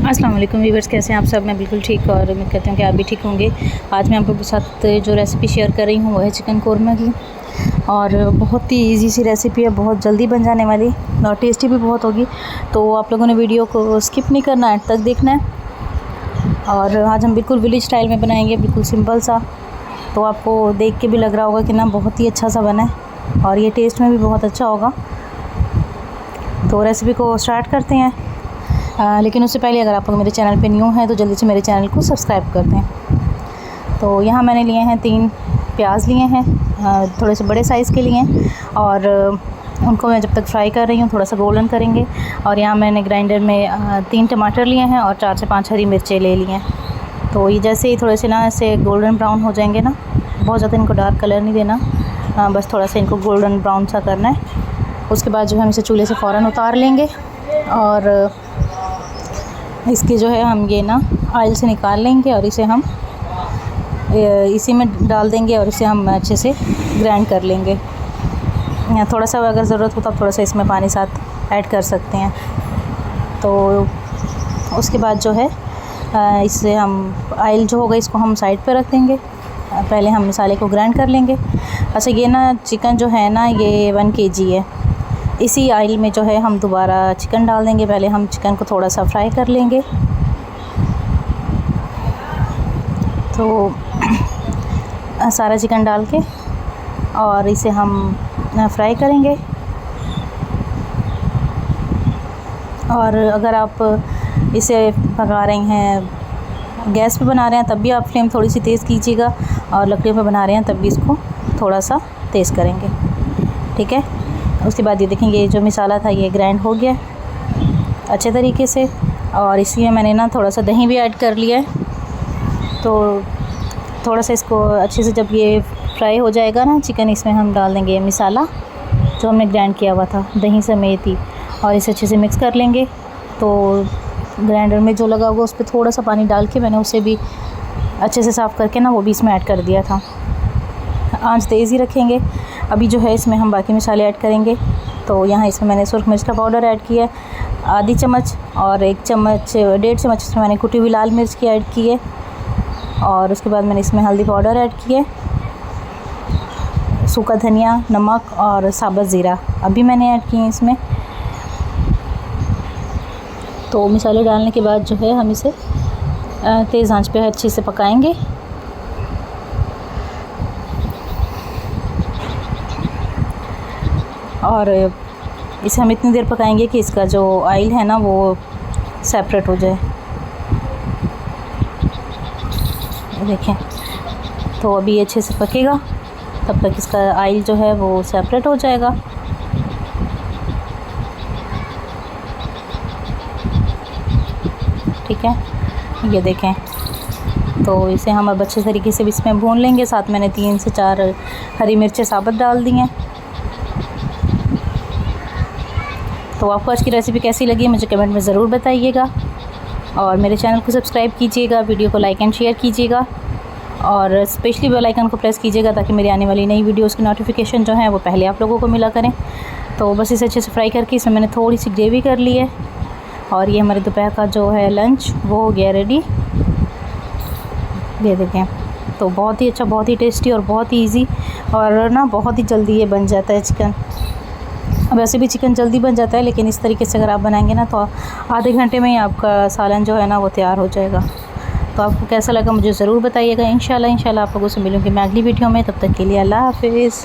अस्सलाम वालेकुम व्यूअर्स, कैसे हैं आप सब। मैं बिल्कुल ठीक और उम्मीद करती हूँ कि आप भी ठीक होंगे। आज मैं आप लोगों के साथ जो रेसिपी शेयर कर रही हूँ वो है चिकन कोरमा की, और बहुत ही इजी सी रेसिपी है, बहुत जल्दी बन जाने वाली और टेस्टी भी बहुत होगी। तो आप लोगों ने वीडियो को स्किप नहीं करना, एंड तक देखना है। और आज हम बिल्कुल विलेज स्टाइल में बनाएंगे, बिल्कुल सिंपल सा। तो आपको देख के भी लग रहा होगा कि ना बहुत ही अच्छा सा बना है और ये टेस्ट में भी बहुत अच्छा होगा। तो रेसिपी को स्टार्ट करते हैं। लेकिन उससे पहले अगर आप लोग मेरे चैनल पे न्यू हैं तो जल्दी से मेरे चैनल को सब्सक्राइब कर दें। तो यहाँ मैंने लिए हैं 3 प्याज लिए हैं, थोड़े से बड़े साइज़ के लिए हैं, और उनको मैं जब तक फ्राई कर रही हूँ थोड़ा सा गोल्डन करेंगे। और यहाँ मैंने ग्राइंडर में 3 टमाटर लिए हैं और 4 से 5 हरी मिर्चें ले ली हैं। तो ये जैसे ही थोड़े से ना ऐसे गोल्डन ब्राउन हो जाएंगे ना, बहुत ज़्यादा इनको डार्क कलर नहीं देना, बस थोड़ा सा इनको गोल्डन ब्राउन सा करना है। उसके बाद जो है हम इसे चूल्हे से फ़ौरन उतार लेंगे और इसके जो है हम ये ना ऑयल से निकाल लेंगे और इसे हम इसी में डाल देंगे और इसे हम अच्छे से ग्राइंड कर लेंगे। थोड़ा सा अगर ज़रूरत हो तो आप थोड़ा सा इसमें पानी साथ ऐड कर सकते हैं। तो उसके बाद जो है इससे हम ऑयल जो होगा इसको हम साइड पे रख देंगे। पहले हम मसाले को ग्राइंड कर लेंगे। अच्छा, ये ना चिकन जो है ना ये 1 kg है। इसी ऑयल में जो है हम दोबारा चिकन डाल देंगे। पहले हम चिकन को थोड़ा सा फ्राई कर लेंगे। तो सारा चिकन डाल के और इसे हम फ्राई करेंगे। और अगर आप इसे पका रहे हैं, गैस पे बना रहे हैं, तब भी आप फ्लेम थोड़ी सी तेज़ कीजिएगा, और लकड़ियों पे बना रहे हैं तब भी इसको थोड़ा सा तेज़ करेंगे। ठीक है। उसके बाद ये देखेंगे ये जो मसाला था ये ग्राइंड हो गया अच्छे तरीके से, और इसलिए मैंने ना थोड़ा सा दही भी ऐड कर लिया है। तो थोड़ा सा इसको अच्छे से जब ये फ्राई हो जाएगा ना चिकन, इसमें हम डाल देंगे मसाला जो हमने ग्राइंड किया हुआ था दही समेत ही, और इसे अच्छे से मिक्स कर लेंगे। तो ग्राइंडर में जो लगा होगा उस पर थोड़ा सा पानी डाल के मैंने उसे भी अच्छे से साफ़ करके ना वो भी इसमें ऐड कर दिया था। आंच तेज़ ही रखेंगे। अभी जो है इसमें हम बाकी मसाले ऐड करेंगे। तो यहाँ इसमें मैंने सुरख मिर्च का पाउडर ऐड किया आधी चम्मच, और 1 चम्मच 1.5 चम्मच इसमें मैंने कुटी हुई लाल मिर्च की ऐड की है। और उसके बाद मैंने इसमें हल्दी पाउडर ऐड किया, सूखा धनिया, नमक और साबुत ज़ीरा अभी मैंने ऐड किए हैं इसमें। तो मसाले डालने के बाद जो है हम इसे तेज़ आंच पे अच्छे से पकाएंगे। और इसे हम इतनी देर पकाएंगे कि इसका जो ऑयल है ना वो सेपरेट हो जाए। देखें, तो अभी अच्छे से पकेगा, तब तक इसका ऑयल जो है वो सेपरेट हो जाएगा। ठीक है, ये देखें। तो इसे हम अब अच्छे तरीके से इसमें भून लेंगे। साथ मैंने 3 से 4 हरी मिर्चें साबुत डाल दी हैं। तो आपको आज की रेसिपी कैसी लगी मुझे कमेंट में ज़रूर बताइएगा, और मेरे चैनल को सब्सक्राइब कीजिएगा, वीडियो को लाइक एंड शेयर कीजिएगा, और स्पेशली बेल आइकन को प्रेस कीजिएगा ताकि मेरी आने वाली नई वीडियोस की नोटिफिकेशन जो है वो पहले आप लोगों को मिला करें। तो बस इसे अच्छे से फ्राई करके इसमें मैंने थोड़ी सी ग्रेवी कर ली है, और ये हमारे दोपहर का जो है लंच वो हो गया रेडी। ये देखें, तो बहुत ही अच्छा, बहुत ही टेस्टी और बहुत ही ईजी, और ना बहुत ही जल्दी ये बन जाता है चिकन। वैसे भी चिकन जल्दी बन जाता है, लेकिन इस तरीके से अगर आप बनाएंगे ना तो आधे घंटे में ही आपका सालन जो है ना वो तैयार हो जाएगा। तो आपको कैसा लगा मुझे ज़रूर बताइएगा। इंशाल्लाह आप लोगों से मिलूँगी मैं अगली वीडियो में। तब तक के लिए अल्लाह हाफ़िज़।